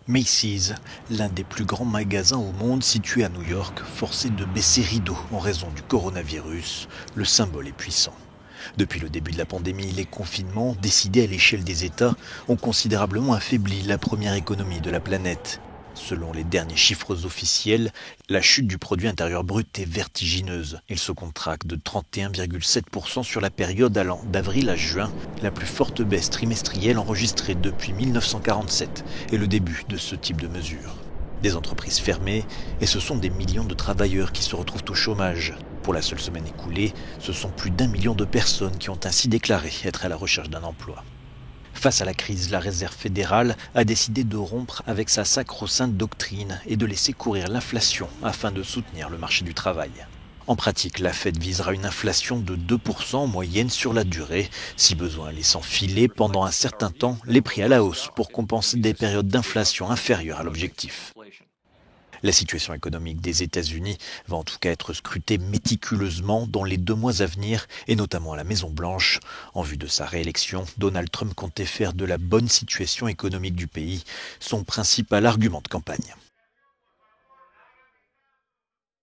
Macy's, l'un des plus grands magasins au monde situé à New York, forcé de baisser rideau en raison du coronavirus, le symbole est puissant. Depuis le début de la pandémie, les confinements, décidés à l'échelle des États, ont considérablement affaibli la première économie de la planète. Selon les derniers chiffres officiels, la chute du produit intérieur brut est vertigineuse. Il se contracte de 31,7% sur la période allant d'avril à juin, la plus forte baisse trimestrielle enregistrée depuis 1947 et le début de ce type de mesure. Des entreprises fermées et ce sont des millions de travailleurs qui se retrouvent au chômage. Pour la seule semaine écoulée, ce sont plus d'1 million de personnes qui ont ainsi déclaré être à la recherche d'un emploi. Face à la crise, la Réserve fédérale a décidé de rompre avec sa sacro-sainte doctrine et de laisser courir l'inflation afin de soutenir le marché du travail. En pratique, la Fed visera une inflation de 2% en moyenne sur la durée, si besoin laissant filer pendant un certain temps les prix à la hausse pour compenser des périodes d'inflation inférieures à l'objectif. La situation économique des États-Unis va en tout cas être scrutée méticuleusement dans les 2 mois à venir, et notamment à la Maison-Blanche. En vue de sa réélection, Donald Trump comptait faire de la bonne situation économique du pays son principal argument de campagne.